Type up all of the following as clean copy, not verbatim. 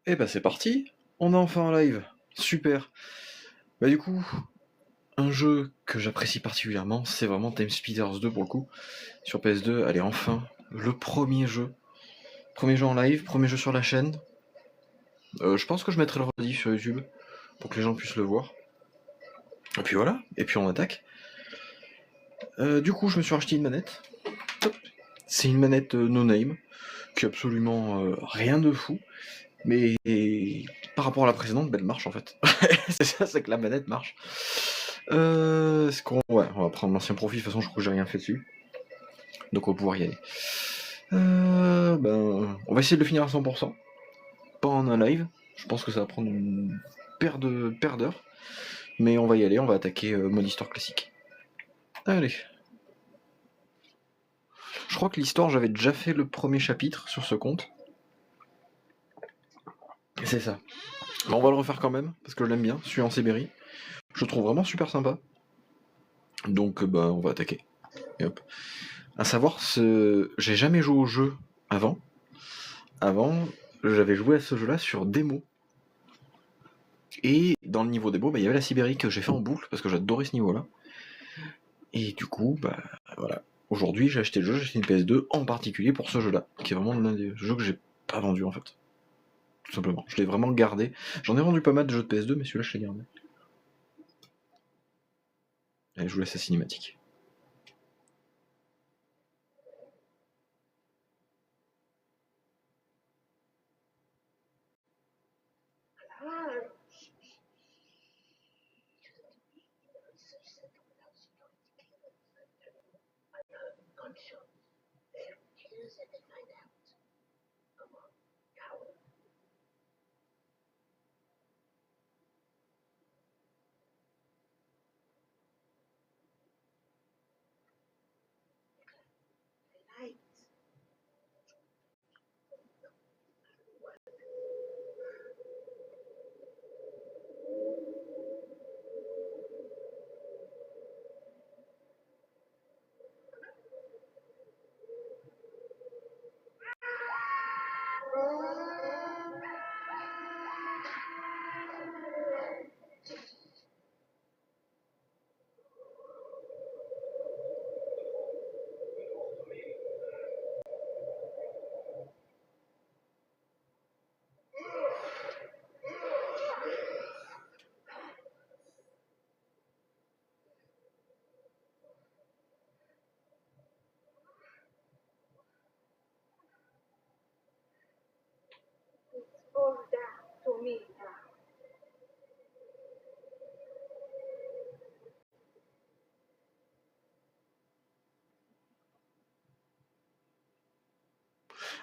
Et bah c'est parti, on est enfin en live, super. Bah du coup, un jeu que j'apprécie particulièrement, c'est vraiment Time Splitters 2 pour le coup. Sur PS2, allez enfin, le premier jeu. Premier jeu en live, premier jeu sur la chaîne. Je pense que je mettrai le rediff sur YouTube, pour que les gens puissent le voir. Et puis voilà, et puis on attaque. Du coup, je me suis acheté une manette. C'est une manette no name, qui est absolument rien de fou. Mais par rapport à la précédente, elle marche en fait. C'est ça, c'est que la manette marche. Ouais, on va prendre l'ancien profil, de toute façon je crois que j'ai rien fait dessus. Donc on va pouvoir y aller. On va essayer de le finir à 100%. Pas en un live. Je pense que ça va prendre une paire d'heures. Mais on va y aller, on va attaquer mode histoire classique. Allez. Je crois que l'histoire, j'avais déjà fait le premier chapitre sur ce compte. C'est ça. On va le refaire quand même, parce que je l'aime bien, celui en Sibérie. Je le trouve vraiment super sympa. Donc on va attaquer. Et hop. À savoir, j'ai jamais joué au jeu avant. Avant, j'avais joué à ce jeu-là sur démo. Et dans le niveau démo, il y avait la Sibérie que j'ai fait en boucle parce que j'adorais ce niveau-là. Et du coup, voilà. Aujourd'hui, j'ai acheté le jeu, j'ai acheté une PS2 en particulier pour ce jeu-là, qui est vraiment l'un des jeux que j'ai pas vendu en fait. Tout simplement. Je l'ai vraiment gardé. J'en ai vendu pas mal de jeux de PS2, mais celui-là, je l'ai gardé. Allez, je vous laisse la cinématique.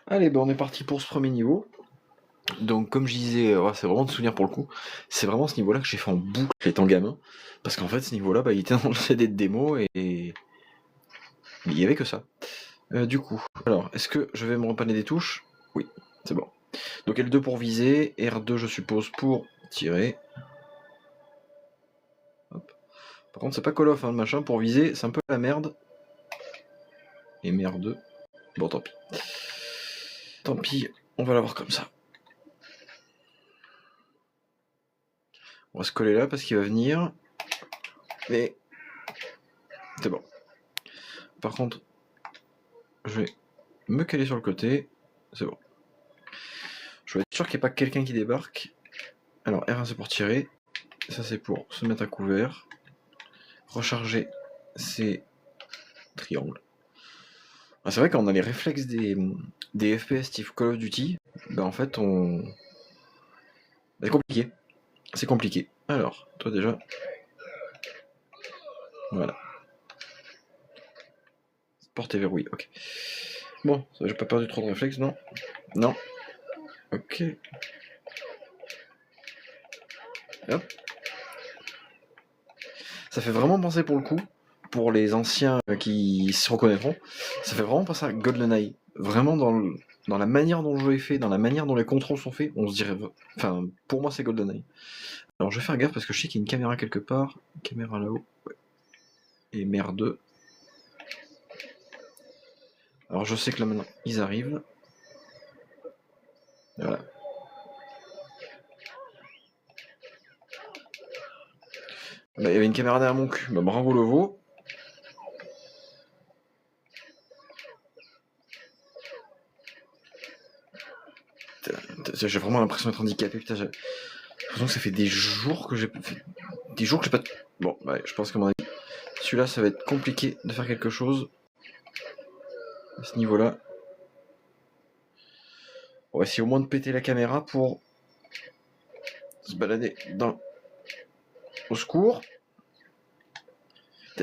Allez, on est parti pour ce premier niveau. Donc comme je disais, c'est vraiment de souvenir pour le coup, c'est vraiment ce niveau-là que j'ai fait en boucle étant gamin, parce qu'en fait ce niveau-là, il était dans le CD de démo et il y avait que ça. Du coup, alors, est-ce que je vais me repanner des touches? Oui, c'est bon. Donc L2 pour viser, R2 je suppose pour tirer. Hop. Par contre c'est pas Call of, hein, le machin, pour viser, c'est un peu la merde. Et merde. Bon tant pis. Tant pis, on va l'avoir comme ça. On va se coller là parce qu'il va venir. Mais c'est bon. Par contre, je vais me caler sur le côté. C'est bon. Je vais être sûr qu'il n'y ait pas quelqu'un qui débarque. Alors R1 c'est pour tirer. Ça c'est pour se mettre à couvert. Recharger ses triangles. C'est vrai quand on a les réflexes des FPS type Call of Duty, en fait c'est compliqué. C'est compliqué. Alors, toi déjà. Voilà. Porte est verrouillée, ok. Bon, j'ai pas perdu trop de réflexes, non? Non. Ok. Hop. Ça fait vraiment penser pour le coup, pour les anciens qui se reconnaîtront, ça fait vraiment penser à GoldenEye. Vraiment dans la manière dont le jeu est fait, dans la manière dont les contrôles sont faits, on se dirait... Enfin, pour moi c'est GoldenEye. Alors je vais faire gaffe parce que je sais qu'il y a une caméra quelque part. Une caméra là-haut. Ouais. Et merde. Alors je sais que là maintenant, ils arrivent. Voilà. Bah, il y avait une caméra derrière mon cul. Bah, bravo le veau. J'ai vraiment l'impression d'être handicapé. Putain, j'ai l'impression que ça fait des jours que j'ai pas... Bon, bah, je pense qu'à mon avis, celui-là, ça va être compliqué de faire quelque chose à ce niveau-là. On va essayer au moins de péter la caméra pour se balader au secours.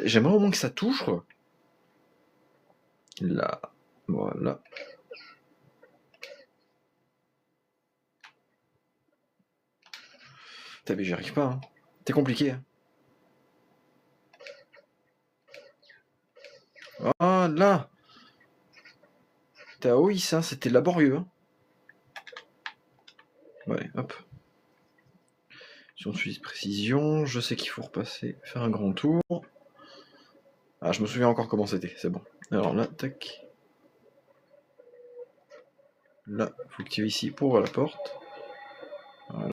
J'aimerais au moins que ça touche, quoi. Là, voilà. Putain, mais j'y arrive pas, hein. C'est compliqué, hein. Ah, là. Oui, ça, c'était laborieux, hein. Ouais, hop. Si on suit précision, je sais qu'il faut repasser, faire un grand tour. Ah, je me souviens encore comment c'était, c'est bon. Alors là, tac. Là, faut que tu ailles ici pour ouvrir la porte. Voilà.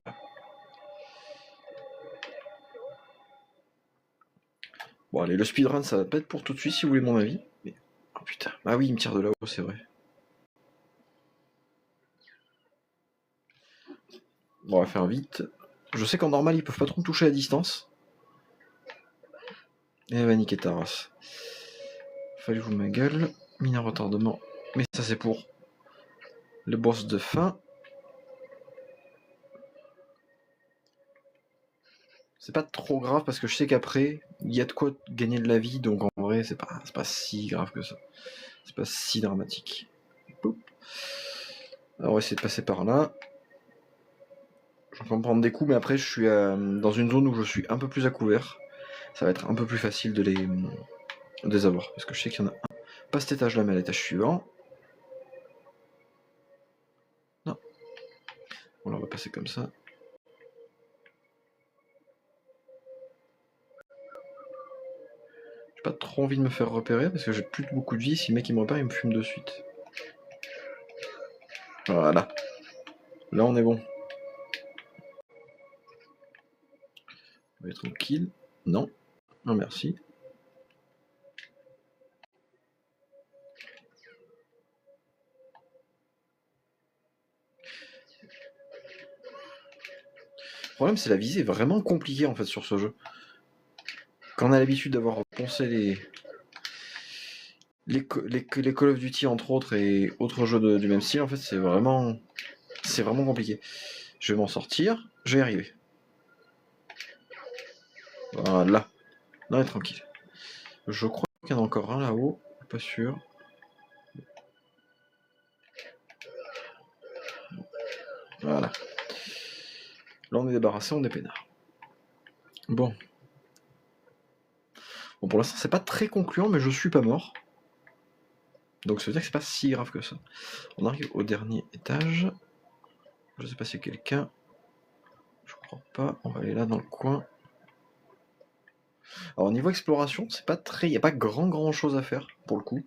Bon, allez, le speedrun, ça va pas être pour tout de suite, si vous voulez mon avis. Mais... Oh putain. Ah oui, il me tire de là-haut, c'est vrai. Bon, on va faire vite. Je sais qu'en normal, ils peuvent pas trop me toucher à distance. Et va niquer ta race. Fallait vous ma gueule. Mine à retardement. Mais ça, c'est pour le boss de fin. C'est pas trop grave parce que je sais qu'après, il y a de quoi gagner de la vie, donc en vrai, c'est pas si grave que ça. C'est pas si dramatique. Alors on va essayer de passer par là. Je vais prendre des coups, mais après, je suis dans une zone où je suis un peu plus à couvert. Ça va être un peu plus facile de les avoir. Parce que je sais qu'il y en a un. Pas cet étage-là, mais à l'étage suivant. Non. Voilà, on va passer comme ça. J'ai pas trop envie de me faire repérer parce que j'ai plus beaucoup de vie. Si le mec il me repère, il me fume de suite. Voilà. Là, on est bon. On va être tranquille. Non. Non, merci. Le problème, c'est la visée est vraiment compliquée en fait sur ce jeu. Quand on a l'habitude d'avoir poncé les Call of Duty entre autres et autres jeux du même style, en fait, c'est vraiment compliqué. Je vais m'en sortir, je vais y arriver. Voilà. Non, tranquille. Je crois qu'il y en a encore un là-haut, pas sûr. Voilà. Là, on est débarrassé, on est peinard. Bon. Bon, pour l'instant, c'est pas très concluant, mais je suis pas mort. Donc ça veut dire que c'est pas si grave que ça. On arrive au dernier étage. Je sais pas si quelqu'un... Je crois pas. On va aller là dans le coin. Alors niveau exploration, c'est pas très... Il n'y a pas grand chose à faire, pour le coup.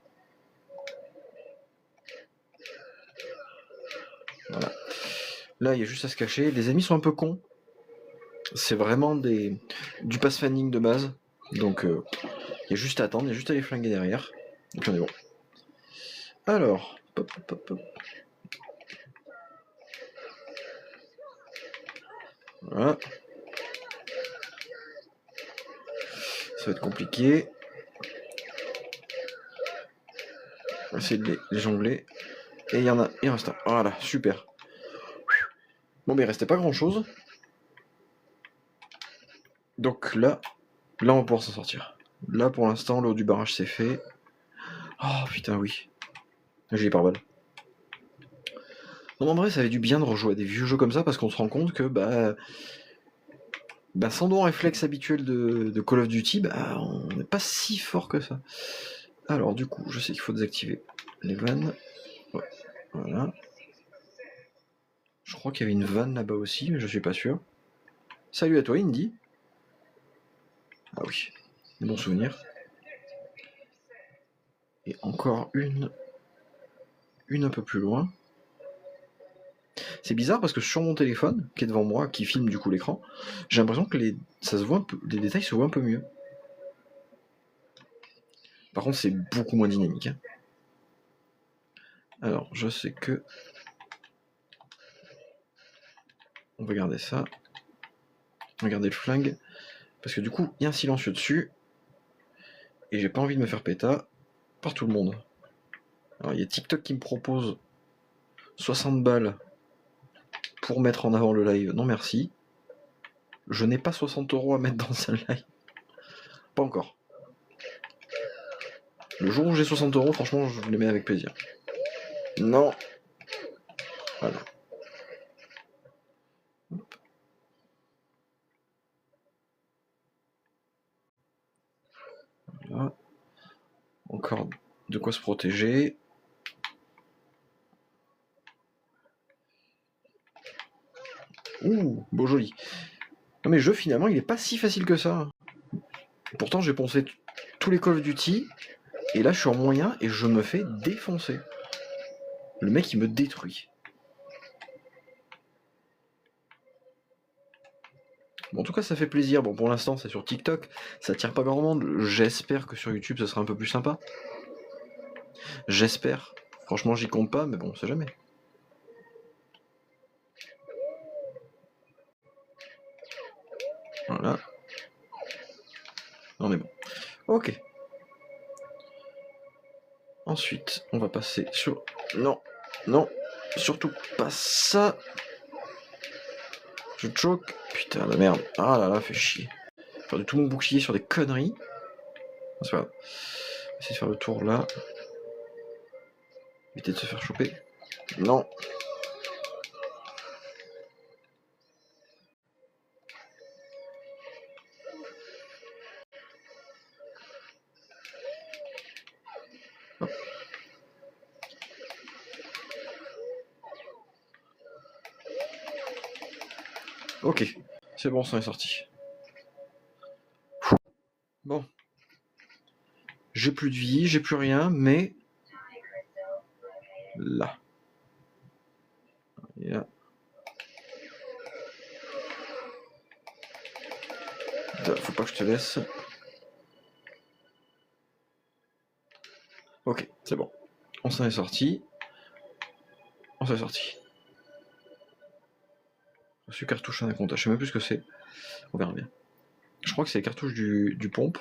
Voilà. Là, il y a juste à se cacher. Les ennemis sont un peu cons. C'est vraiment du pathfinding de base. Donc, il y a juste à attendre, il y a juste à les flinguer derrière. Et puis on est bon. Alors, pop, pop, pop. Voilà. Ça va être compliqué. On va essayer de les jongler. Et il en reste un. Voilà, super. Bon, mais il restait pas grand chose. Donc là, on va pouvoir s'en sortir. Là, pour l'instant, le haut du barrage, c'est fait. Oh putain, oui. J'ai les pare-balles. Non, en vrai, ça avait du bien de rejouer à des vieux jeux comme ça parce qu'on se rend compte que, sans nos réflexes habituels de Call of Duty, on n'est pas si fort que ça. Alors, du coup, je sais qu'il faut désactiver les vannes. Ouais, voilà. Je crois qu'il y avait une vanne là-bas aussi, mais je suis pas sûr. Salut à toi, Indy. Ah oui, bon souvenir. Et encore une un peu plus loin. C'est bizarre parce que sur mon téléphone, qui est devant moi, qui filme du coup l'écran, j'ai l'impression que ça se voit un peu, les détails se voient un peu mieux. Par contre, c'est beaucoup moins dynamique. Hein. Alors, je sais que... On va garder ça. Regardez le flingue. Parce que du coup, il y a un silencieux dessus. Et j'ai pas envie de me faire péta par tout le monde. Alors, il y a TikTok qui me propose 60 balles pour mettre en avant le live. Non, merci. Je n'ai pas 60 € à mettre dans un live. Pas encore. Le jour où j'ai 60 €, franchement, je les mets avec plaisir. Non. Voilà. Voilà. Encore de quoi se protéger. Ouh, beau joli. Non mais le jeu finalement il est pas si facile que ça. Pourtant j'ai poncé tous les Call of Duty, et là je suis en moyen et je me fais défoncer. Le mec il me détruit. Bon, en tout cas ça fait plaisir, bon pour l'instant c'est sur TikTok, ça tire pas grand monde, j'espère que sur YouTube ça sera un peu plus sympa. J'espère. Franchement j'y compte pas, mais bon on sait jamais. Voilà. Non mais bon. Ok. Ensuite, on va passer sur... Non, non, surtout pas ça. Je choque. Putain de merde. Ah là là, fait chier. Faire de tout mon bouclier sur des conneries. C'est pas grave. On va essayer de faire le tour là. Éviter de se faire choper. Non. Hop. Ok, c'est bon, ça est sorti. Bon. J'ai plus de vie, j'ai plus rien, mais... Là. Et là. Faut pas que je te laisse. Ok, c'est bon. On s'en est sorti. On s'en est sorti. Reçu cartouche en compte. Je sais même plus ce que c'est. On verra bien. Je crois que c'est les cartouches du pompe.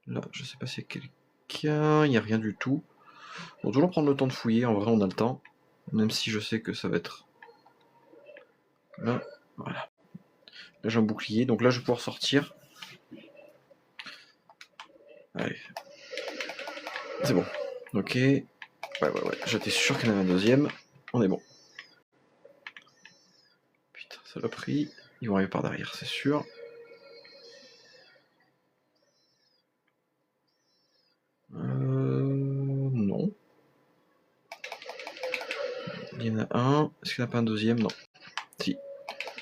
Là, je sais pas s'il y a quelqu'un. Il n'y a rien du tout. Bon, toujours prendre le temps de fouiller. En vrai, on a le temps. Même si je sais que ça va être... Là, voilà. Là, j'ai un bouclier. Donc là, je vais pouvoir sortir. Allez. C'est bon. Ok. Ouais. J'étais sûr qu'il y en avait un deuxième. On est bon. Putain, ça l'a pris. Ils vont arriver par derrière, c'est sûr. Non. Il y en a un. Est-ce qu'il n'y en a pas un deuxième? Non. Si.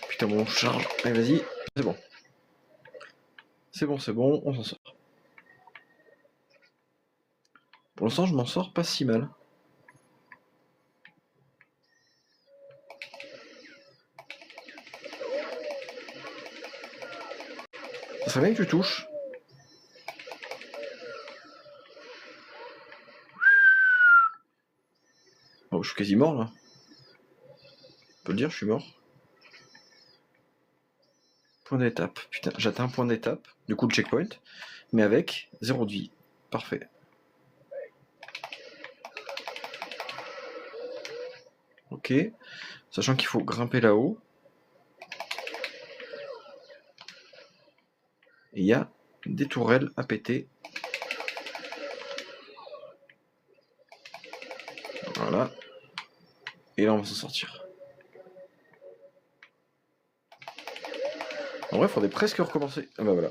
Putain, bon, charge. Allez, vas-y. C'est bon. C'est bon, on s'en sort. Pour l'instant, je m'en sors pas si mal. Ça serait bien que tu touches. Oh, je suis quasi mort là. On peut le dire, je suis mort. Point d'étape. Putain, j'atteins un point d'étape. Du coup, le checkpoint. Mais avec 0 de vie. Parfait. Ok. Sachant qu'il faut grimper là-haut. Et il y a des tourelles à péter. Voilà. Et là, on va s'en sortir. En vrai, il faudrait presque recommencer. Ah bah voilà.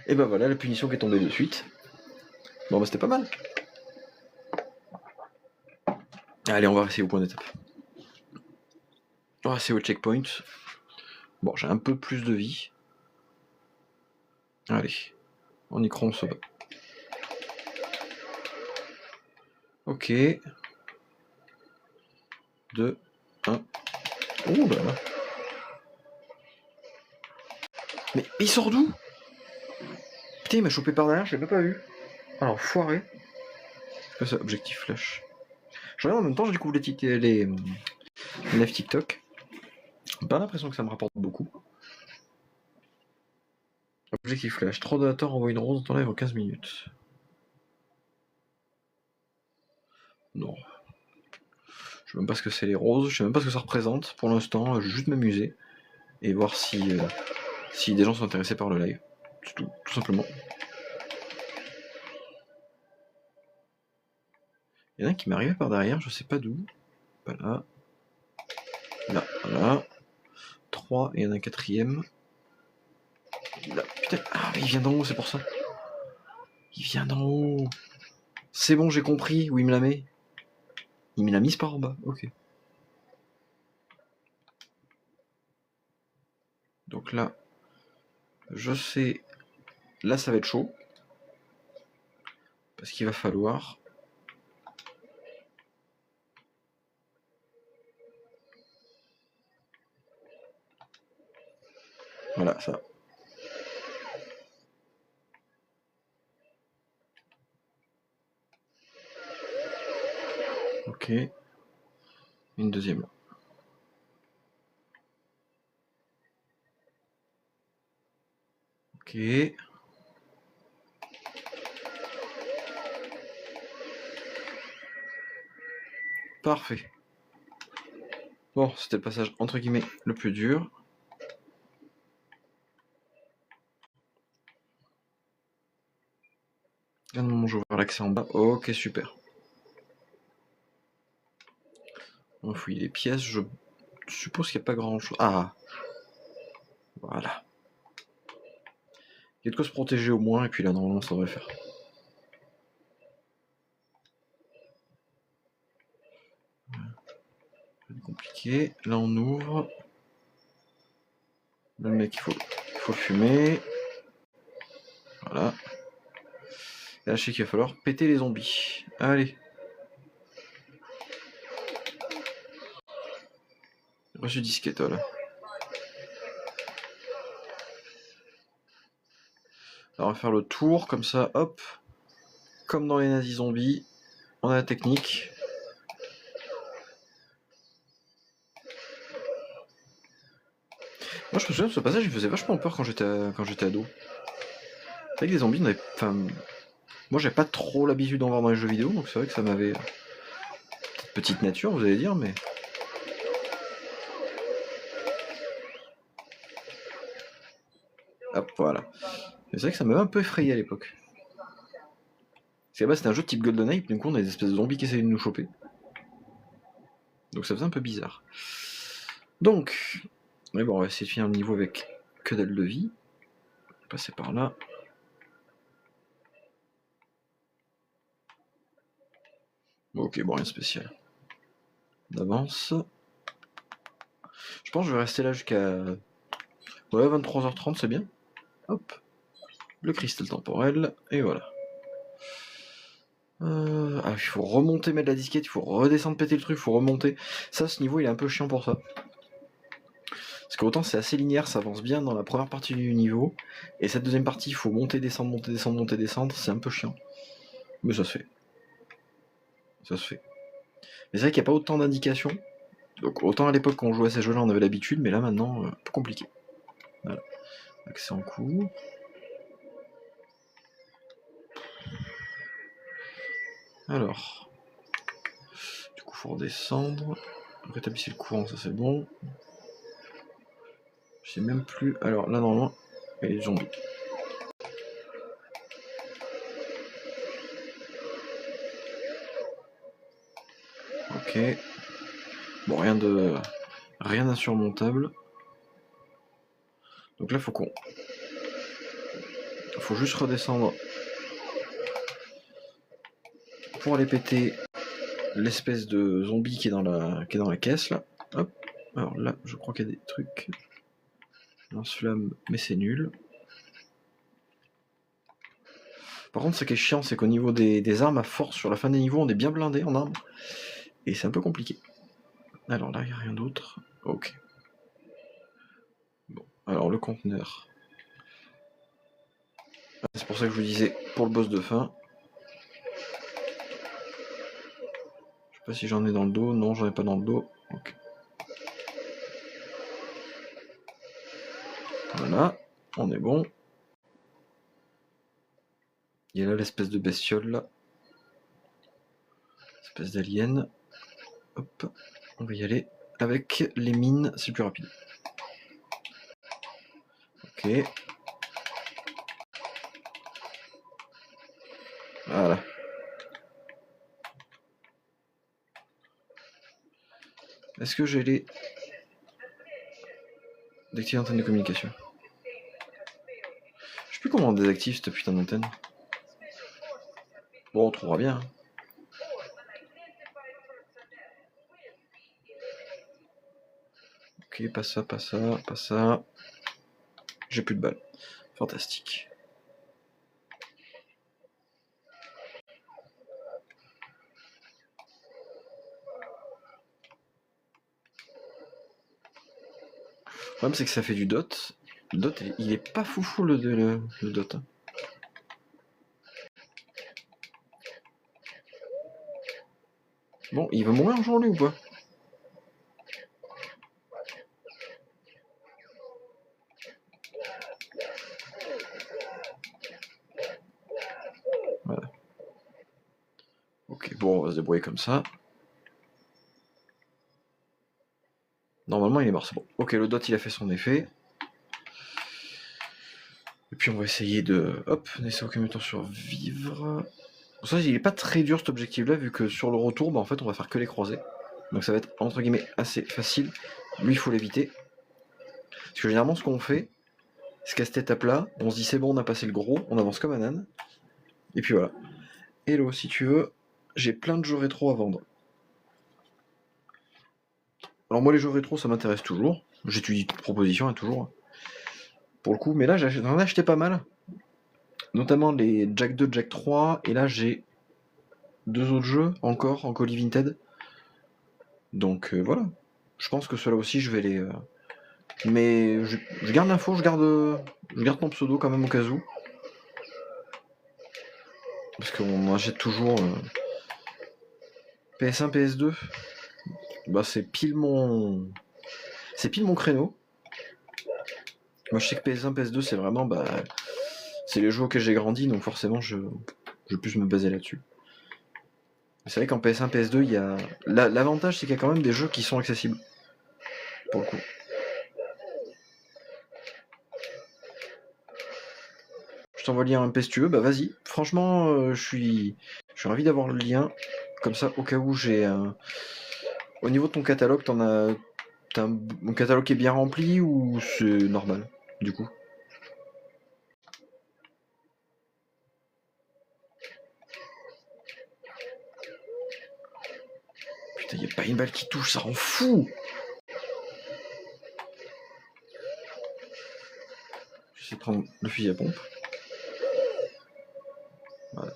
Et bah voilà, la punition qui est tombée de suite. Bon bah c'était pas mal. Allez, on va rester au point d'étape. On va rester au checkpoint. Bon, j'ai un peu plus de vie. Allez, on y croit, on se bat. Ok. 2, 1. Oh là là. Mais il sort d'où? Putain, il m'a chopé par derrière, je l'ai même pas vu. Alors, foiré. C'est quoi ça, objectif flash? Je regarde en même temps, je découvre les live TikTok. J'ai pas l'impression que ça me rapporte beaucoup. Objectif flash, 3 donateurs envoient une rose dans ton live en 15 minutes. Non. Je sais même pas ce que c'est les roses, je sais même pas ce que ça représente. Pour l'instant, je vais juste m'amuser et voir si des gens sont intéressés par le live. C'est tout simplement. Il y en a un qui m'est arrivé par derrière, je sais pas d'où. Pas là. Là, voilà. 3, et il y en a un quatrième. Là, putain, ah, il vient d'en haut, c'est pour ça. Il vient d'en haut. C'est bon, j'ai compris où il me la met. Il me l'a mise par en bas, ok. Donc là, je sais... Là, ça va être chaud. Parce qu'il va falloir... Voilà, ça. Ok. Une deuxième là. Ok. Parfait. Bon, c'était le passage entre guillemets le plus dur. Un moment, j'ouvre l'accès en bas. Ok, super. On va fouiller les pièces. Je suppose qu'il n'y a pas grand chose. Ah, voilà. Il y a de quoi se protéger au moins, et puis là, normalement, ça devrait faire. Compliqué. Là, on ouvre. Là, le mec, il faut fumer. Voilà. Et là, je sais qu'il va falloir péter les zombies. Allez. Reçu disquette, là. Alors, on va faire le tour, comme ça, hop. Comme dans les nazis zombies, on a la technique. Moi, je me souviens de ce passage, il me faisait vachement peur quand j'étais ado. C'est vrai que les zombies, on avait... Enfin, moi, j'avais pas trop l'habitude d'en voir dans les jeux vidéo, donc c'est vrai que ça m'avait... Petite nature, vous allez dire, mais... Hop, voilà. C'est vrai que ça m'avait un peu effrayé à l'époque. Parce qu'à base, c'était un jeu de type GoldenEye, puis d'un coup, on a des espèces de zombies qui essayaient de nous choper. Donc ça faisait un peu bizarre. Donc... Mais bon, on va essayer de finir le niveau avec que dalle de vie. Passer par là. Ok, bon, rien de spécial. On avance. Je pense que je vais rester là jusqu'à... Ouais, 23h30, c'est bien. Hop. Le cristal temporel, et voilà. Ah, il faut remonter, mettre la disquette, il faut redescendre, péter le truc, il faut remonter. Ça, ce niveau, il est un peu chiant pour ça. Parce qu'autant c'est assez linéaire, ça avance bien dans la première partie du niveau, et cette deuxième partie, il faut monter, descendre, monter, descendre, monter, descendre, c'est un peu chiant. Mais ça se fait. Ça se fait. Mais c'est vrai qu'il n'y a pas autant d'indications. Donc autant à l'époque quand on jouait à ces jeux-là, on avait l'habitude, mais là maintenant, un peu compliqué. Voilà. Accès en cours. Alors. Du coup, faut redescendre. Rétablissez le courant, ça c'est bon. Je sais même plus. Alors là, normalement, il y a les zombies. Ok. Bon, rien d'insurmontable. Donc là, faut juste redescendre pour aller péter l'espèce de zombie qui est dans la caisse là. Hop. Alors là, je crois qu'il y a des trucs. Lance-flamme, mais c'est nul. Par contre, ce qui est chiant, c'est qu'au niveau des armes à force, sur la fin des niveaux, on est bien blindé en armes. Et c'est un peu compliqué. Alors là, il n'y a rien d'autre. Ok. Bon, alors le conteneur. C'est pour ça que je vous disais, pour le boss de fin. Je sais pas si j'en ai dans le dos. Non, j'en ai pas dans le dos. Ok. Voilà, on est bon. Il y a là l'espèce de bestiole là. Espèce d'alien. Hop, on va y aller. Avec les mines, c'est plus rapide. Ok. Voilà. Est-ce que j'ai les... d'activer l'antenne de communication? Je sais plus comment on désactive cette putain d'antenne. Bon, on trouvera bien. Ok, pas ça, pas ça, pas ça. J'ai plus de balles. Fantastique. Le problème, c'est que ça fait du dot. Le dot, il est pas foufou le dot. Bon, il va mourir un jour lui ou pas? Voilà. Ok, bon, on va se débrouiller comme ça. Normalement, il est mort, c'est bon. Ok, le dot, il a fait son effet. Et puis on va essayer de... Hop, laisser aucun temps survivre. Ça, il est pas très dur cet objectif-là, vu que sur le retour, bah, en fait, on va faire que les croisés. Donc ça va être, entre guillemets, assez facile. Lui, il faut l'éviter. Parce que généralement, ce qu'on fait, c'est qu'à cette étape-là, on se dit c'est bon, on a passé le gros, on avance comme un âne. Et puis voilà. Hello, si tu veux, j'ai plein de jeux rétro à vendre. Alors moi, les jeux rétro, ça m'intéresse toujours. J'étudie toute proposition, hein, toujours. Pour le coup, mais là, j'en ai acheté pas mal. Notamment les Jack 2, Jack 3. Et là, j'ai 2 autres jeux encore en colis Vinted. Donc voilà. Je pense que ceux-là aussi, je vais les... Mais je garde l'info, je garde ton pseudo quand même au cas où. Parce qu'on achète toujours PS1, PS2. Bah c'est pile mon créneau. Moi je sais que PS1, PS2 c'est vraiment c'est les jeux auxquels j'ai grandi, donc forcément je vais plus me baser là-dessus. C'est vrai qu'en PS1, PS2 il y a l'avantage c'est qu'il y a quand même des jeux qui sont accessibles pour le coup. Je t'envoie le lien MP si tu veux, bah vas-y. Franchement je suis ravi d'avoir le lien. Comme ça au cas où j'ai un... Au niveau de ton catalogue, t'as un catalogue qui est bien rempli ou c'est normal, du coup? Putain, y a pas une balle qui touche, ça rend fou! J'essaie de prendre le fusil à pompe. Voilà.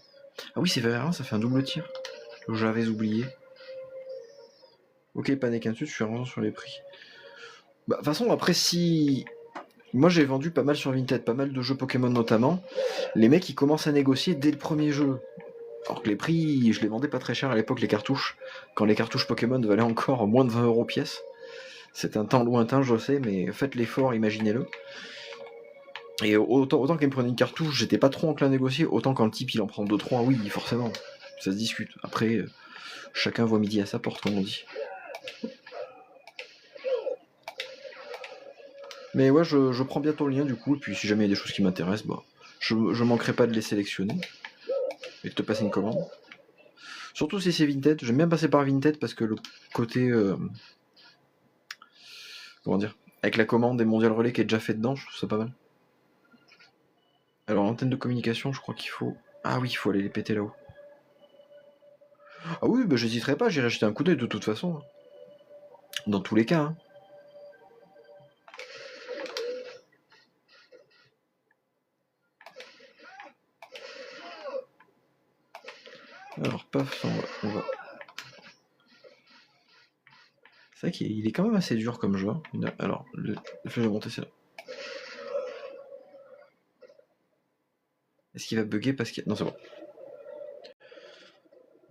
Ah oui, c'est vrai, ça fait un double tir. J'avais oublié. Ok, panique un dessus, je suis vraiment sur les prix. Bah, de toute façon, après, si... Moi, j'ai vendu pas mal sur Vinted, pas mal de jeux Pokémon notamment. Les mecs, ils commencent à négocier dès le premier jeu. Alors que les prix, je les vendais pas très cher à l'époque, les cartouches. Quand les cartouches Pokémon valaient encore moins de 20 € pièce. C'est un temps lointain, je sais, mais faites l'effort, imaginez-le. Et autant qu'il me prenait une cartouche, j'étais pas trop enclin à négocier, autant quand le type il en prend 2-3, oui, forcément, ça se discute. Après, chacun voit midi à sa porte, comme on dit. Mais ouais, je prends bientôt le lien du coup, et puis si jamais il y a des choses qui m'intéressent, bah, je manquerai pas de les sélectionner et de te passer une commande. Surtout si c'est Vinted, j'aime bien passer par Vinted parce que le côté. Comment dire? Avec la commande des Mondial Relais qui est déjà fait dedans, je trouve ça pas mal. Alors, l'antenne de communication, je crois qu'il faut. Ah oui, il faut aller les péter là-haut. Ah oui, bah j'hésiterai pas, j'irai jeter un coup d'œil de toute façon. Dans tous les cas. Hein. Alors, paf, on va. C'est vrai qu'il est quand même assez dur comme jeu. Alors, le flèche de montée, c'est là. Est-ce qu'il va bugger parce qu'il... Non, c'est bon.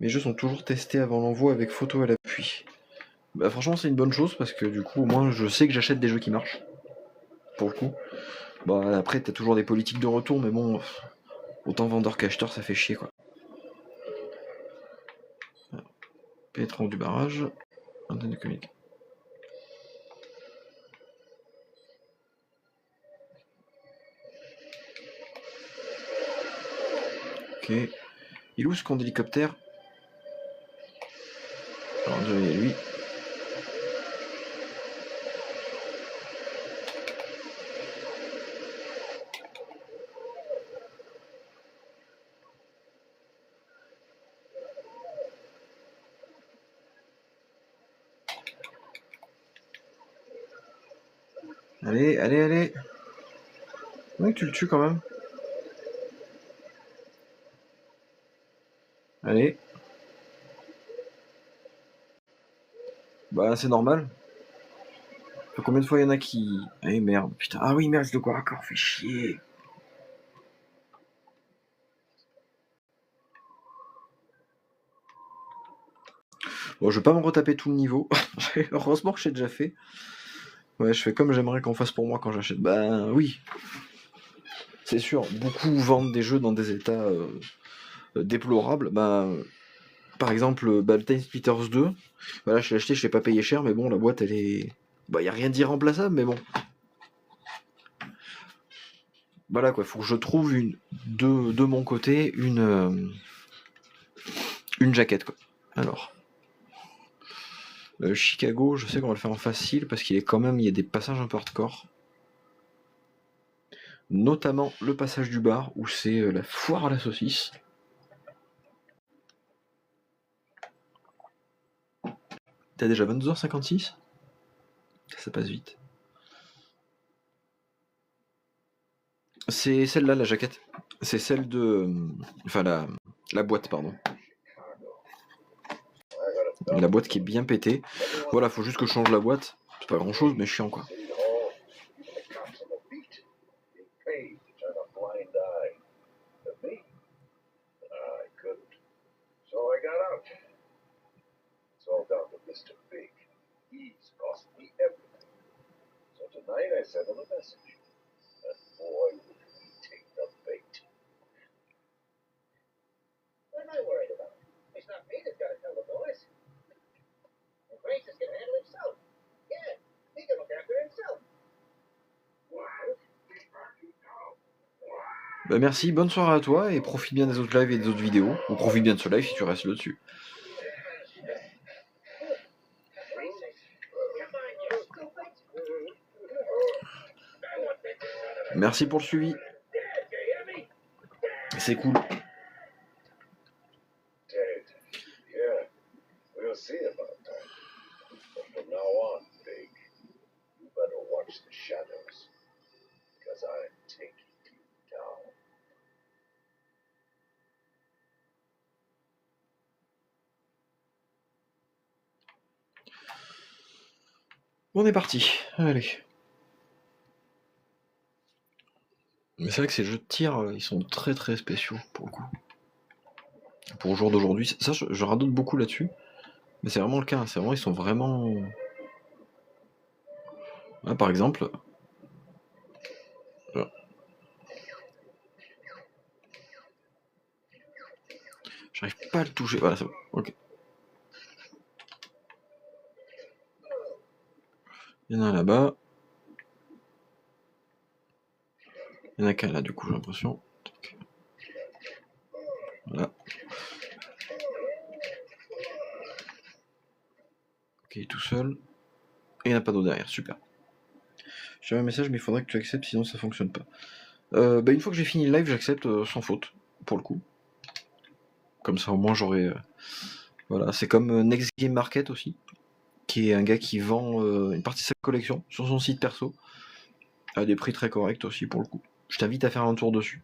Mes jeux sont toujours testés avant l'envoi avec photo à l'appui. Bah franchement c'est une bonne chose parce que du coup au moins je sais que j'achète des jeux qui marchent. Pour le coup. Bah après t'as toujours des politiques de retour mais bon autant vendeur qu'acheteur ça fait chier quoi. Pénétrant du barrage. Antenne de communication. Ok. Il est où ce con d'hélicoptère? Alors déjà il y a lui. Allez, allez, allez. Ouais tu le tues quand même. Allez. Bah c'est normal. Combien de fois il y en a qui... Eh merde, putain. Ah oui merde, je le quoi encore, fait chier. Bon, je vais pas me retaper tout le niveau. Heureusement que j'ai déjà fait. Ouais, je fais comme j'aimerais qu'on fasse pour moi quand j'achète. Bah oui. C'est sûr, beaucoup vendent des jeux dans des états déplorables. Bah, par exemple, bah, le Time Splitters 2. Voilà, je l'ai acheté, je l'ai pas payé cher, mais bon, la boîte, elle est... Bah, y a rien d'irremplaçable, mais bon. Voilà, quoi, faut que je trouve de mon côté une jaquette, quoi. Alors... Chicago, je sais qu'on va le faire en facile parce qu'il est quand même, il y a des passages un peu hardcore. Notamment le passage du bar où c'est la foire à la saucisse. T'as déjà 22h56 ? Ça passe vite. C'est celle-là, la jaquette. C'est celle de... Enfin, la boîte, pardon. La boîte qui est bien pétée. Voilà, faut juste que je change la boîte. C'est pas grand-chose, mais chiant, quoi. Bah merci, bonne soirée à toi et profite bien des autres lives et des autres vidéos. Ou profite bien de ce live si tu restes là-dessus. Merci pour le suivi. C'est cool. On est parti. Allez. Mais c'est vrai que ces jeux de tir, ils sont très très spéciaux pour le coup. Pour le jour d'aujourd'hui. Ça, je radote beaucoup là-dessus. Mais c'est vraiment le cas. C'est vraiment, ils sont vraiment... Là, par exemple... Voilà. J'arrive pas à le toucher. Voilà, c'est bon. Ok. Il y en a un là-bas. Il y en a qu'un là, du coup, j'ai l'impression. Voilà. Ok, il est tout seul. Et il n'y en a pas d'autre derrière, super. J'ai un message, mais il faudrait que tu acceptes, sinon ça fonctionne pas. Bah, une fois que j'ai fini le live, j'accepte sans faute, pour le coup. Comme ça, au moins, j'aurai... Voilà, c'est comme Next Game Market aussi, qui est un gars qui vend une partie de sa collection sur son site perso, à des prix très corrects aussi, pour le coup. Je t'invite à faire un tour dessus.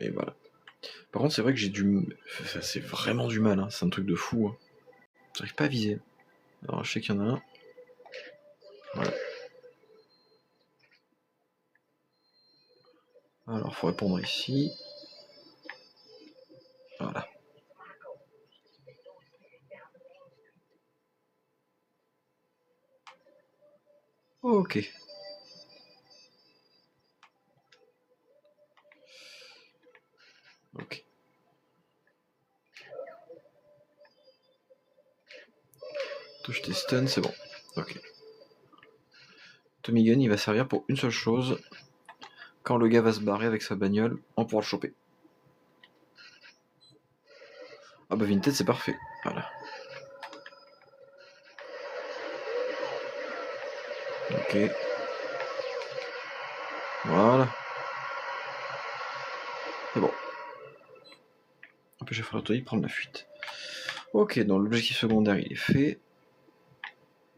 Et voilà. Par contre, c'est vrai que j'ai c'est vraiment du mal, hein. C'est un truc de fou. Hein. J'arrive pas à viser. Alors, je sais qu'il y en a un. Voilà. Alors, faut répondre ici. Voilà. Ok. Ok. Touche tes stuns, c'est bon. Ok. Tommy Gun, il va servir pour une seule chose. Quand le gars va se barrer avec sa bagnole, on pourra le choper. Ah bah Vinted, c'est parfait. Voilà. Ok. Voilà. C'est bon. Empêcher Fratoï de prendre la fuite. Ok, donc l'objectif secondaire, il est fait.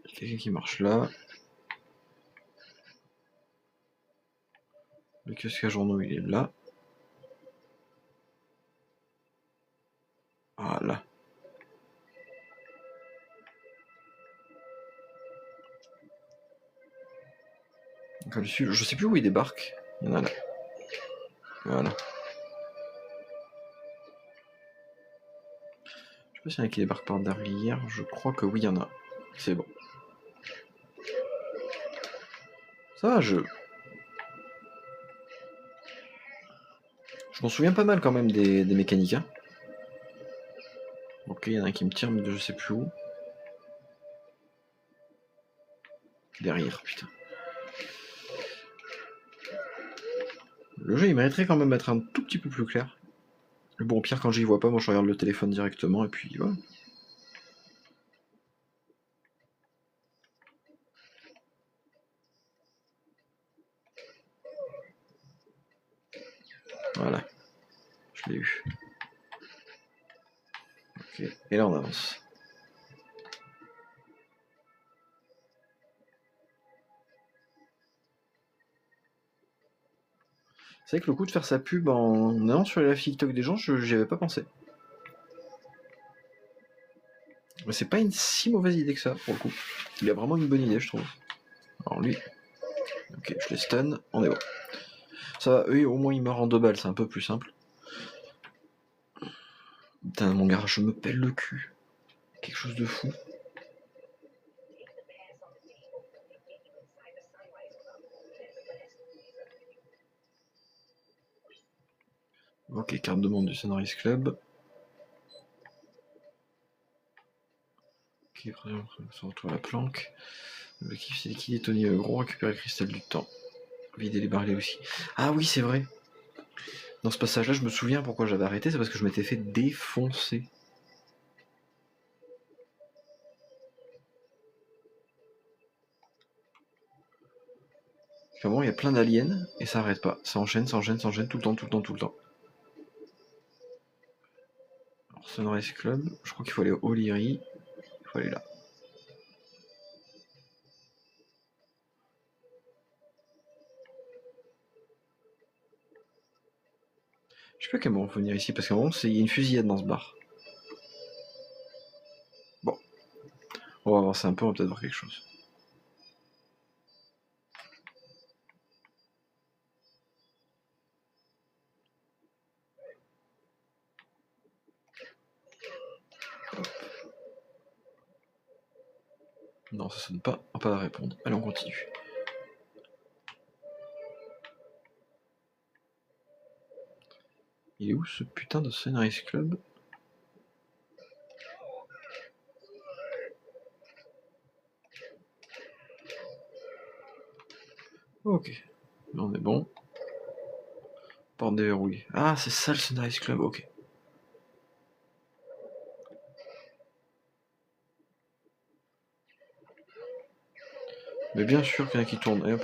Il y a quelqu'un qui marche là. Le kiosque à journaux, il est là. Voilà. Donc, je sais plus où il débarque. Il y en a là. Voilà. Je sais pas s'il y en a qui débarquent par derrière. Je crois que oui, il y en a. C'est bon. Ça va, je m'en souviens pas mal quand même des mécaniques. Hein. Ok, il y en a un qui me tire, mais de je sais plus où. Derrière, putain. Le jeu, il mériterait quand même d'être un tout petit peu plus clair. Mais bon, au pire, quand j'y vois pas, moi je regarde le téléphone directement et puis voilà. Voilà. Je l'ai eu. Ok. Et là, on avance. C'est vrai que le coup de faire sa pub en allant sur la TikTok des gens, j'y avais pas pensé. Mais c'est pas une si mauvaise idée que ça, pour le coup. Il a vraiment une bonne idée, je trouve. Alors lui, ok, je les stun, on est bon. Ça va, eux, au moins ils meurent en 2 balles, c'est un peu plus simple. Putain, mon gars, je me pèle le cul. Quelque chose de fou. Ok, carte de membre du Sunrise Club. Ok, on retrouve la planque. L'objectif c'est liquider Tony le Gros, récupérer le cristal du temps. Vider les barils aussi. Ah oui, c'est vrai. Dans ce passage-là, je me souviens pourquoi j'avais arrêté, c'est parce que je m'étais fait défoncer. Vraiment, il y a plein d'aliens et ça arrête pas. Ça enchaîne, ça enchaîne, ça enchaîne tout le temps, tout le temps, tout le temps. Alors, Sunrise Club, je crois qu'il faut aller au O'Leary. Il faut aller là. Je sais pas quel moment faut venir ici parce qu'à un moment, il y a une fusillade dans ce bar. Bon, on va avancer un peu, on va peut-être voir quelque chose. Hop. Non, ça sonne pas, on va pas répondre. Allez, on continue. Il est où ce putain de Sunrise Club? Ok, là on est bon. Porte déverrouillée. Ah, c'est ça le Sunrise Club, ok. Mais bien sûr qu'il y en a qui tournent. Et hop.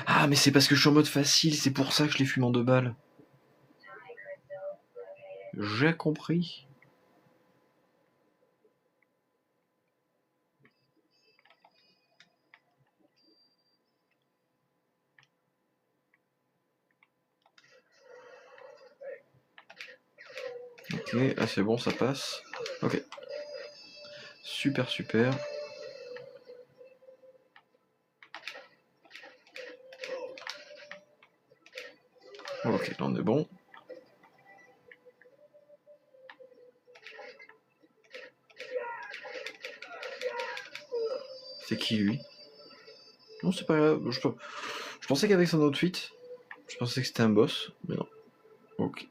Ah, mais c'est parce que je suis en mode facile, c'est pour ça que je les fume en 2 balles. J'ai compris. là c'est bon, ça passe. Ok. Super, super. Ok, là on est bon. C'est qui lui? Non, c'est pas grave. Je pensais qu'avec son outfit, je pensais que c'était un boss, mais non. Ok.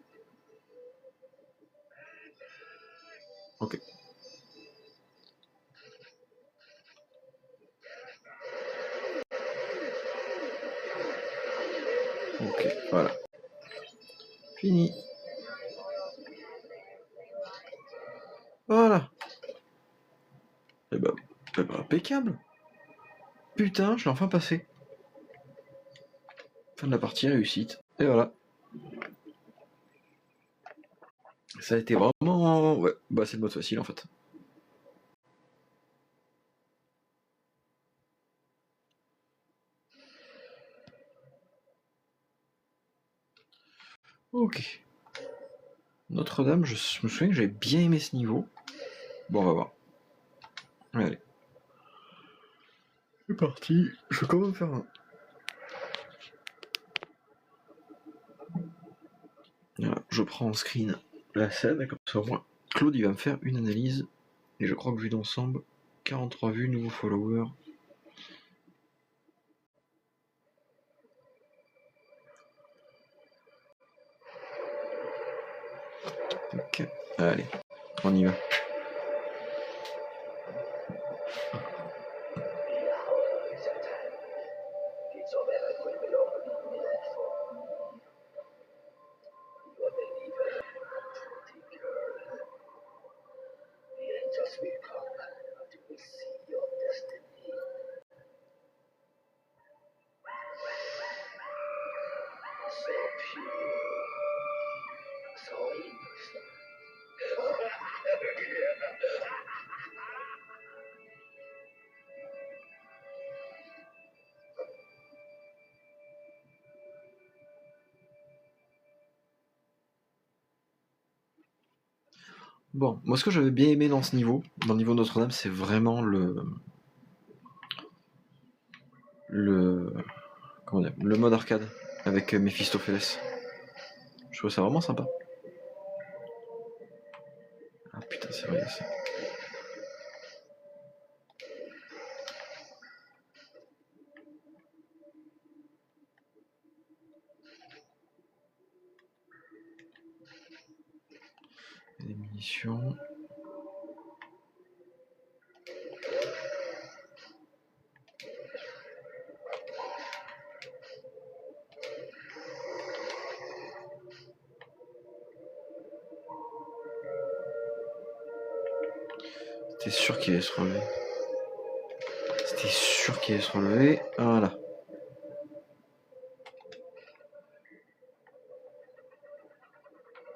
Ok. Ok, voilà. Fini. Voilà. Et bah, impeccable. Putain, je l'ai enfin passé. Fin de la partie, réussite. Et voilà. Ça a été vraiment... Ouais, bah c'est le mode facile en fait. Ok. Notre-Dame, je me souviens que j'avais bien aimé ce niveau. Bon, on va voir. Allez. C'est parti. Je vais quand même faire un... Voilà, je prends en screen la scène, comme ça au moins Claude il va me faire une analyse. Et je crois que vu d'ensemble, 43 vues, nouveaux followers. Ok, allez, on y va. Bon, moi ce que j'avais bien aimé dans ce niveau, dans le niveau Notre-Dame, c'est vraiment le comment dire, le mode arcade avec Mephistopheles. Je trouve ça vraiment sympa. Ah putain, c'est vrai ça. Des munitions. C'était sûr qu'il allait se relever. C'était sûr qu'il allait se relever. Voilà.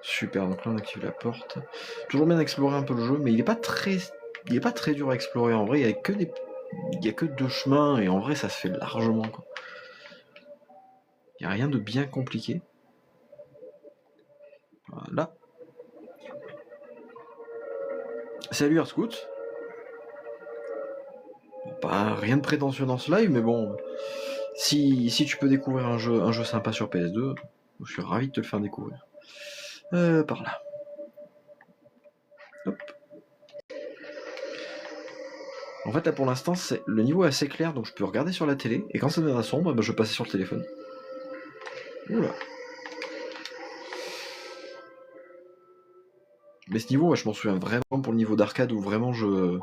Super, donc là on active la porte. Toujours bien d'explorer un peu le jeu, mais il est pas très dur à explorer en vrai, il y a que deux chemins et en vrai ça se fait largement quoi. Il n'y a rien de bien compliqué. Voilà. Salut Scout. Pas rien de prétentieux dans ce live, mais bon, si tu peux découvrir un jeu sympa sur PS2, je suis ravi de te le faire découvrir. Par là. Hop. En fait là pour l'instant le niveau est assez clair donc je peux regarder sur la télé et quand ça devient sombre je vais passer sur le téléphone. Oula. Mais ce niveau, ouais, je m'en souviens vraiment pour le niveau d'arcade où vraiment le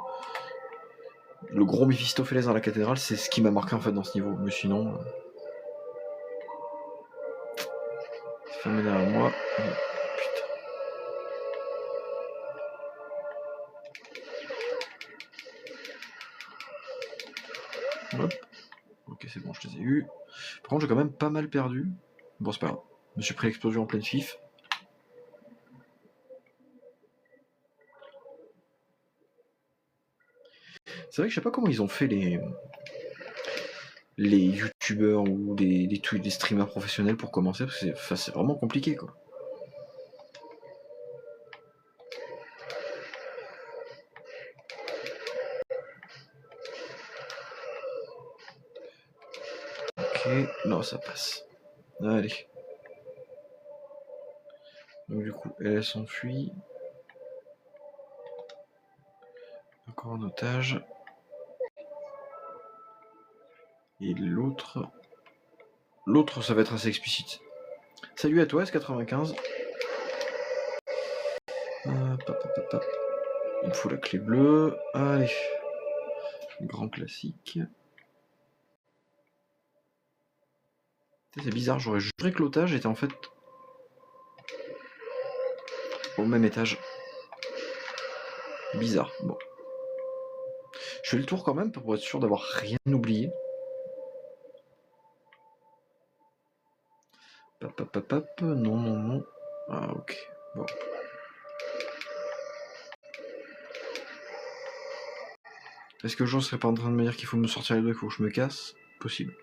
gros Mephistopheles dans la cathédrale, c'est ce qui m'a marqué en fait dans ce niveau. Mais sinon. C'est fermé derrière moi. Oh, putain. Hop. Ok, c'est bon, je les ai eus. Par contre, j'ai quand même pas mal perdu. Bon, c'est pas grave. Je me suis pris l'explosion en pleine fif. C'est vrai que je sais pas comment ils ont fait les youtubeurs ou des streamers professionnels pour commencer, parce que c'est vraiment compliqué quoi. Ok, non, ça passe. Allez. Donc du coup, elle s'enfuit. Encore un otage. Et l'autre... L'autre, ça va être assez explicite. Salut à toi, S95. Il me faut la clé bleue. Allez. Grand classique. C'est bizarre, j'aurais juré que l'otage était en fait au même étage. Bizarre, bon. Je fais le tour quand même pour être sûr d'avoir rien oublié. Non, non, non. Ah, ok. Bon. Est-ce que je serais pas en train de me dire qu'il faut me sortir les deux, qu'il faut que je me casse? Possible.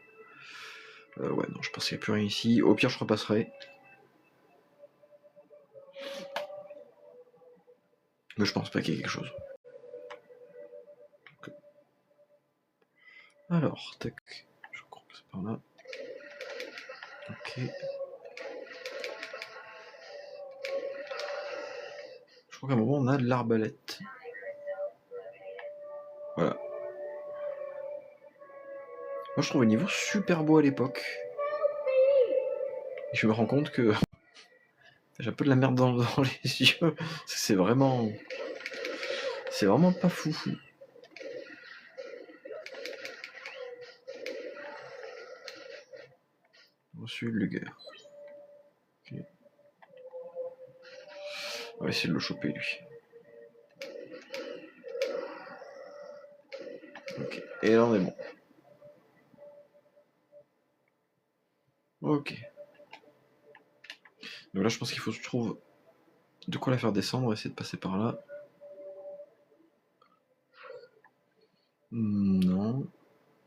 Ouais, non, je pense qu'il n'y a plus rien ici. Au pire, je repasserai. Mais je pense pas qu'il y ait quelque chose. Okay. Alors, tac. Je crois que c'est par là. Ok. Je crois qu'à un moment, on a de l'arbalète. Voilà. Moi, je trouve le niveau super beau à l'époque. Et je me rends compte que j'ai un peu de la merde dans les yeux. C'est vraiment pas fou. Reçu Luger. Okay. On va essayer de le choper lui. Ok. Et là on est bon. Ok. Donc là je pense qu'il faut que je trouve de quoi la faire descendre, essayer de passer par là. Non.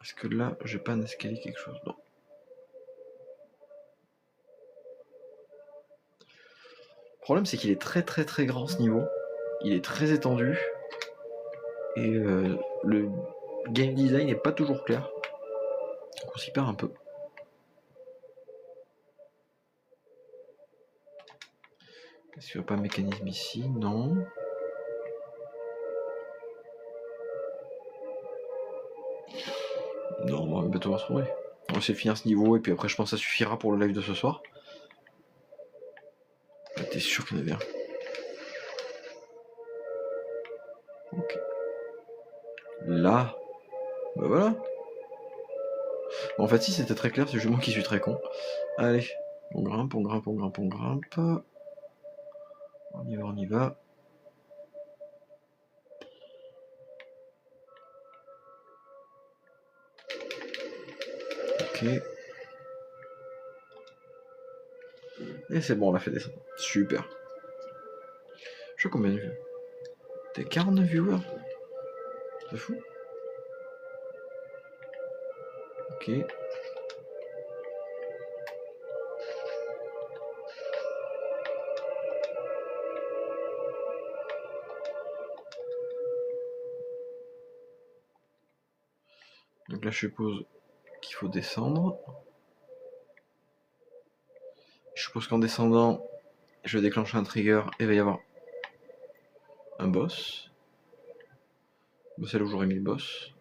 Est-ce que là j'ai pas un escalier, quelque chose? Non. Le problème c'est qu'il est très très très grand ce niveau. Il est très étendu. Et le game design n'est pas toujours clair. Donc on s'y perd un peu. Est-ce qu'il n'y a pas un mécanisme ici? Non. Non, on va bientôt retrouver. On va essayer de finir ce niveau et puis après je pense que ça suffira pour le live de ce soir. T'es sûr qu'il y en avait un? Ok. Là. Bah voilà. Bon, en fait si c'était très clair, c'est juste moi qui suis très con. Allez. On grimpe, on grimpe, on grimpe, on grimpe. On y va, on y va. Ok. Et c'est bon, on l'a fait descendre. Super. Je sais combien de vues. T'es 49 viewers. C'est fou. Ok. Donc là je suppose qu'il faut descendre. Je suppose qu'en descendant, je vais déclencher un trigger et il va y avoir un boss. C'est là où j'aurais mis le boss.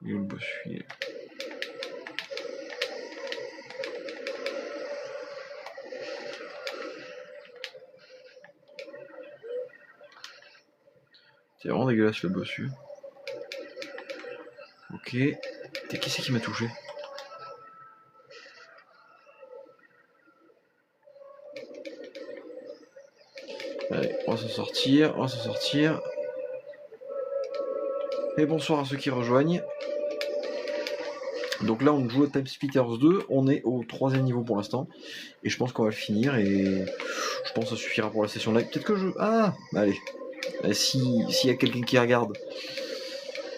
Et le boss celui-là. C'est vraiment dégueulasse le bossu. Ok. Qui c'est qui m'a touché? Allez, on va s'en sortir, on va s'en sortir. Et bonsoir à ceux qui rejoignent. Donc là on joue à Time Splitters 2, on est au 3ème niveau pour l'instant. Et je pense qu'on va le finir et je pense que ça suffira pour la session live. Peut-être que je... Ah, allez. S'il y a quelqu'un qui regarde,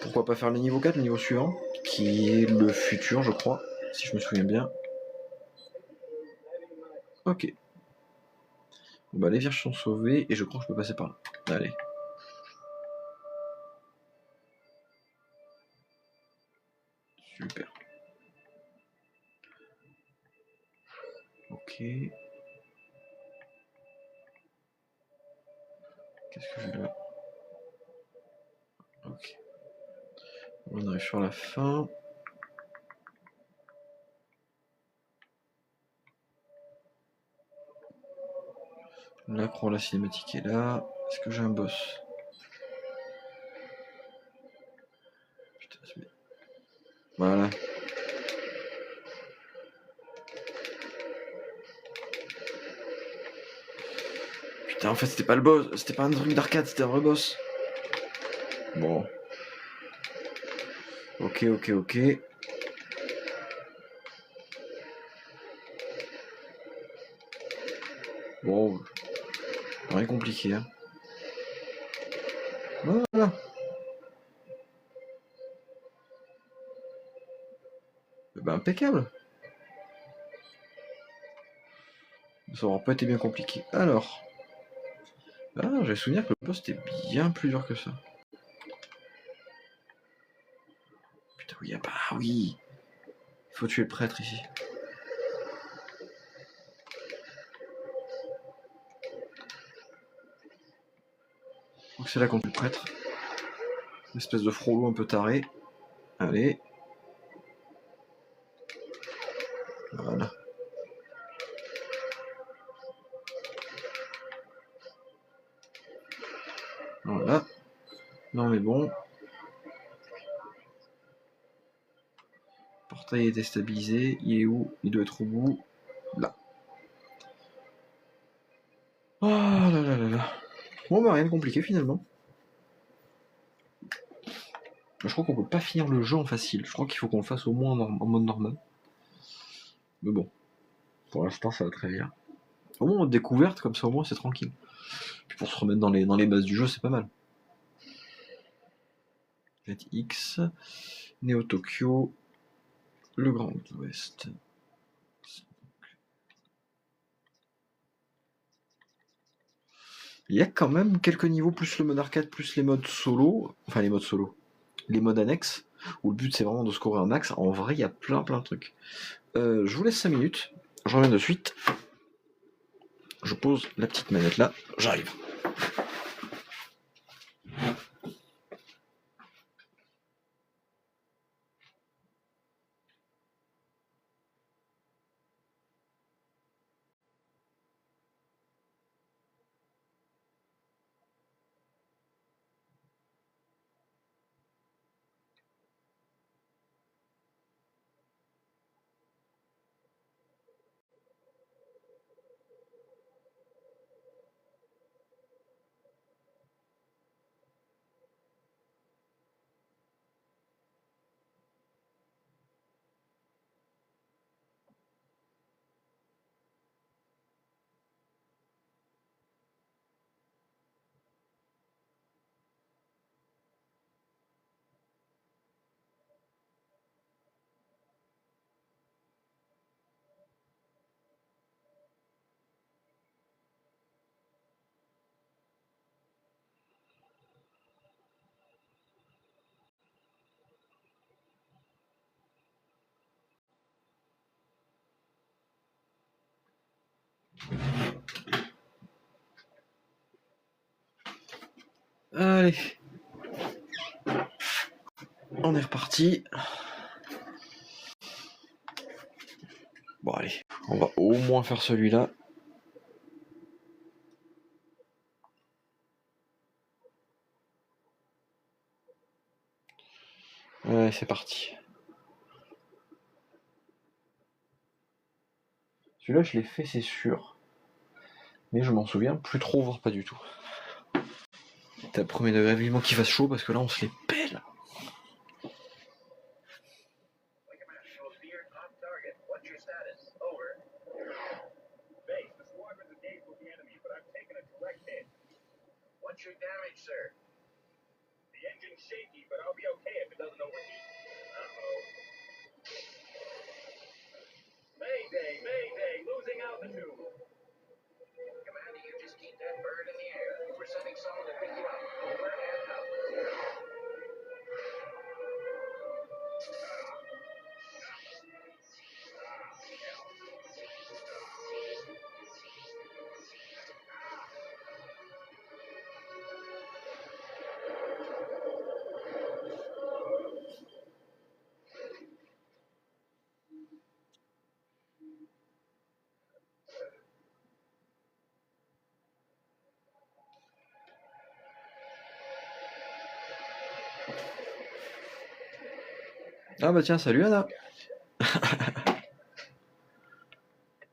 pourquoi pas faire le niveau 4, le niveau suivant, qui est le futur je crois, si je me souviens bien. Ok. Bon bah les vierges sont sauvées et je crois que je peux passer par là. Allez. Super. Ok. Qu'est-ce que j'ai là? Ok. On arrive sur la fin. La croix, la cinématique est là. Est-ce que j'ai un boss? Putain, c'est... Voilà. Putain, en fait, c'était pas le boss. C'était pas un truc d'arcade, c'était un vrai boss. Bon. Ok, ok, ok. Bon. Rien compliqué, hein. Voilà. Bah, impeccable. Ça aura pas été bien compliqué. Alors. Ah, j'ai souvenir que le boss était bien plus dur que ça. Putain, oui, bah oui. Il faut tuer le prêtre ici. Donc c'est là qu'on tue le prêtre. Une espèce de frollo un peu taré. Allez. Voilà. Voilà. Non mais bon. Le portail est déstabilisé. Il est où? Il doit être au bout. Là. Oh là là là là. Bon bah rien de compliqué finalement. Je crois qu'on peut pas finir le jeu en facile. Je crois qu'il faut qu'on le fasse au moins en mode normal. Mais bon. Pour l'instant ça va très bien. Au moins en découverte, comme ça au moins c'est tranquille. Puis pour se remettre dans les bases du jeu, c'est pas mal. X, Neo Tokyo, le Grand Ouest. Il y a quand même quelques niveaux, plus le mode arcade, plus les modes solo, enfin les modes solo, les modes annexes, où le but c'est vraiment de scorer un max. En vrai, il y a plein de trucs. Je vous laisse 5 minutes, je reviens de suite. Je pose la petite manette là, j'arrive. Allez, on est reparti. Bon allez, on va au moins faire celui-là. Ouais, c'est parti. Celui-là, je l'ai fait, c'est sûr. Mais je m'en souviens plus trop, voire pas du tout. T'as le premier degré vivement qu'il fasse chaud parce que là, on se les pèle. What's your damage, sir? The engine's shaky, but I'll be okay if it doesn't overheat. Uh-oh. Mayday, mayday, losing altitude. Ah bah tiens, salut Anna.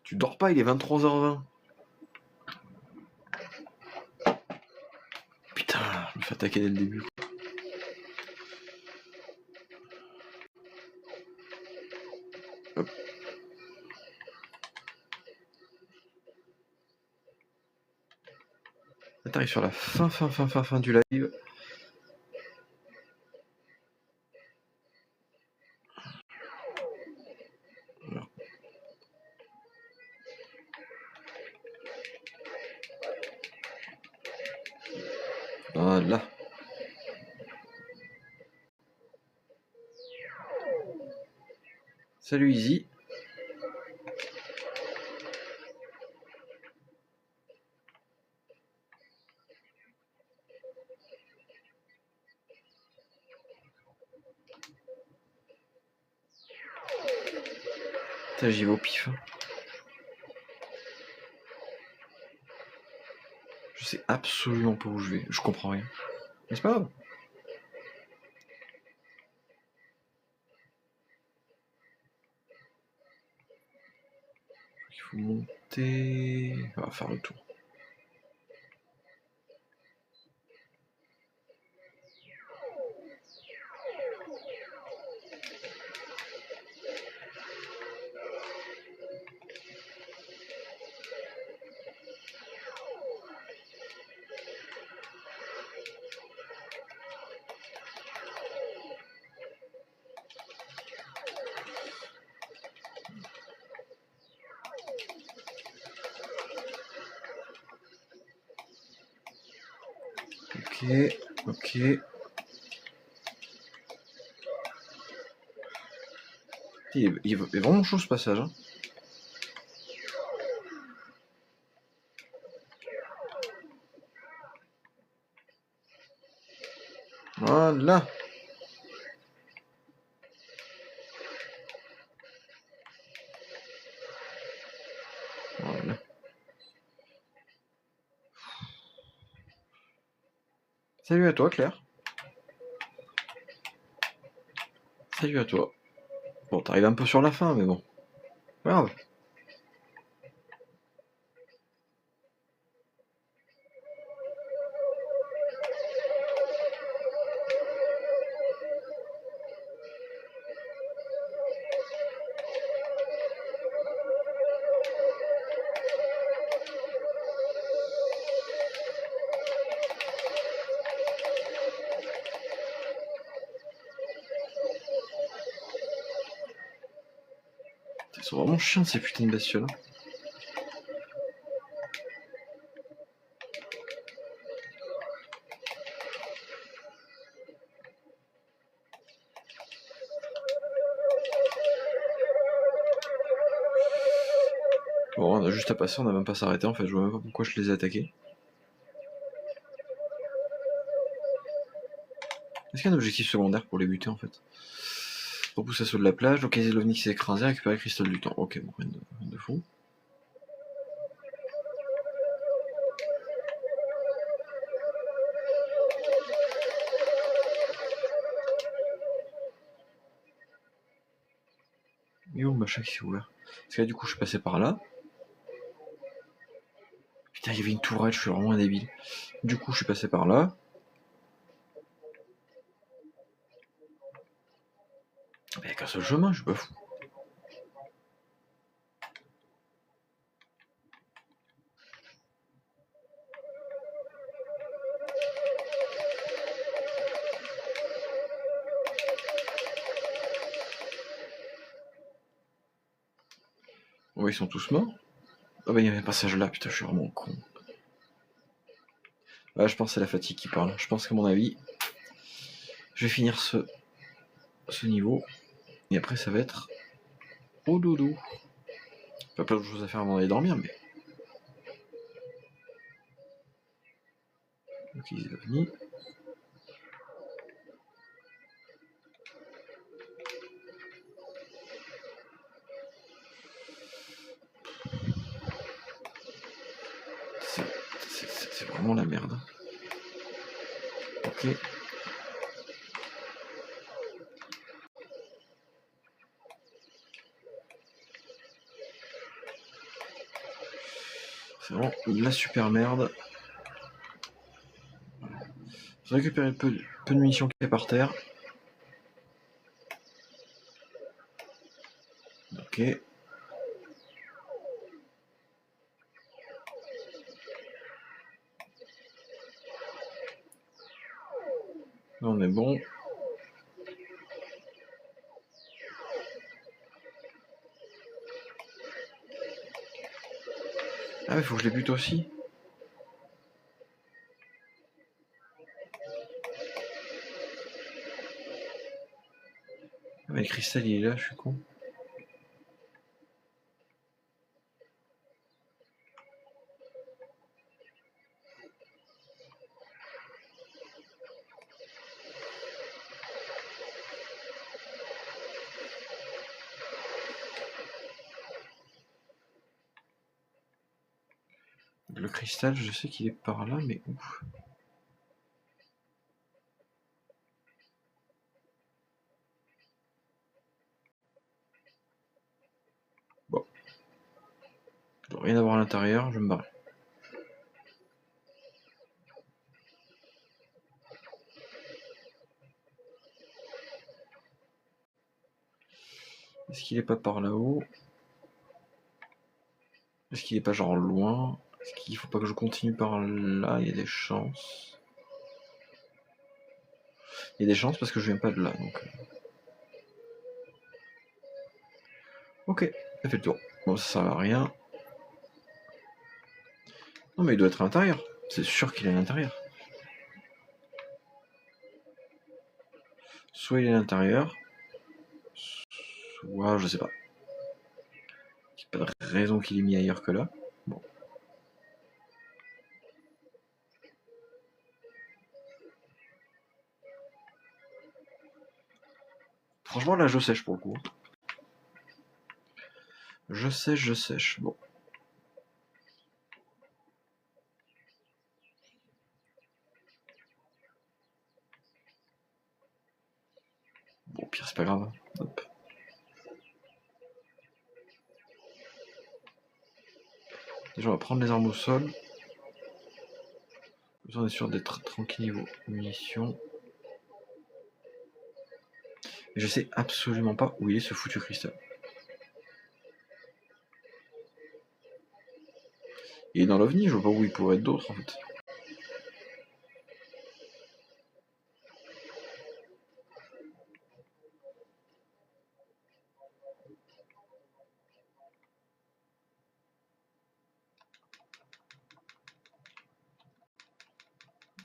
Tu dors pas, il est 23h20. Putain, je me fais attaquer dès le début. Hop. Là, t'arrives sur la fin du live. Voilà. Salut Easy. Putain, j'y vais au pif. Je sais absolument pas où je vais. Je comprends rien. Mais c'est pas grave. Il faut monter. On va faire le tour. Ok. Il est vraiment chaud ce passage. Hein. Voilà. Voilà. Salut à toi, Claire. Salut à toi. Bon, t'arrives un peu sur la fin, mais bon. Pas grave. Ils sont vraiment chiants ces putains de bestioles. Hein. Bon, on a juste à passer, on n'a même pas s'arrêter en fait, je vois même pas pourquoi je les ai attaqués. Est-ce qu'il y a un objectif secondaire pour les buter en fait? Repousse l'assaut de la plage, localiser l'OVNI qui s'est écrasé, récupérer le cristal du temps. Ok, bon, rien de fou. Et où le machin qui s'est ouvert? Parce que là, du coup, je suis passé par là. Putain, il y avait une tourelle, je suis vraiment un débile. Du coup, je suis passé par là. Mais il n'y a qu'un seul chemin, je suis pas fou. Oh, ils sont tous morts. Ah bah il y avait un passage là, putain, je suis vraiment con. Là, je pense que c'est la fatigue qui parle. Je pense qu'à mon avis, je vais finir ce niveau. Et après, ça va être au dodo. Pas plein de choses à faire avant d'aller dormir, mais. Ok, ils sont venus. C'est vraiment la merde. Ok. C'est vraiment la super merde. Faut récupérer le peu de munitions qui est par terre. Ok. Là on est bon. Ah mais faut que je les bute aussi. Ah mais le cristal il est là, je suis con. Le cristal, je sais qu'il est par là, mais où? Bon. Je dois rien avoir à l'intérieur, je vais me barrer. Est-ce qu'il est pas par là-haut? Est-ce qu'il est pas genre loin? Est-ce qu'il faut pas que je continue par là? Il y a des chances. Il y a des chances parce que je viens pas de là, donc... Ok, ça fait le tour. Bon, ça sert à rien. Non mais il doit être à l'intérieur. C'est sûr qu'il est à l'intérieur. Soit il est à l'intérieur, soit je sais pas. Il n'y a pas de raison qu'il est mis ailleurs que là. Bon. Franchement là je sèche pour le coup. Je sèche. Bon. Bon, au pire c'est pas grave. Hop. Déjà on va prendre les armes au sol. On est sûr d'être tranquille niveau munitions. Mais je sais absolument pas où il est ce foutu cristal. Il est dans l'OVNI, je vois pas où il pourrait être d'autre en fait.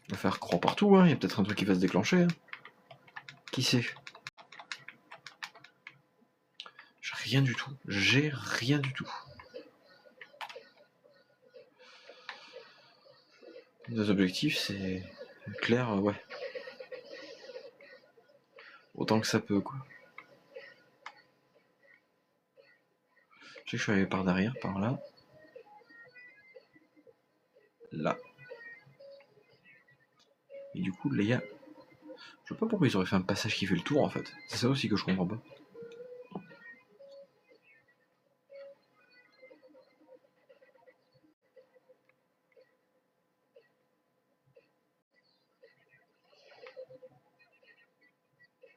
On va faire croix partout, hein. Il y a peut-être un truc qui va se déclencher. Hein. Qui sait? J'ai rien du tout. J'ai rien du tout. Les objectifs, c'est clair, ouais. Autant que ça peut, quoi. Je sais que je suis arrivé par derrière, par là. Là. Et du coup, les gars, je sais pas pourquoi ils auraient fait un passage qui fait le tour, en fait. C'est ça aussi que je comprends pas.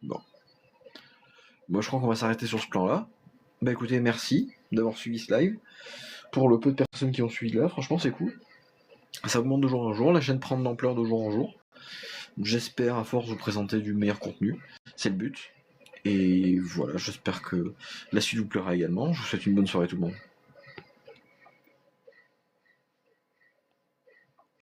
Bon. Moi, je crois qu'on va s'arrêter sur ce plan-là. Bah écoutez, merci d'avoir suivi ce live. Pour le peu de personnes qui ont suivi là, franchement, c'est cool. Ça augmente de jour en jour, la chaîne prend de l'ampleur de jour en jour. J'espère à force vous présenter du meilleur contenu, c'est le but. Et voilà, j'espère que la suite vous plaira également. Je vous souhaite une bonne soirée tout le monde.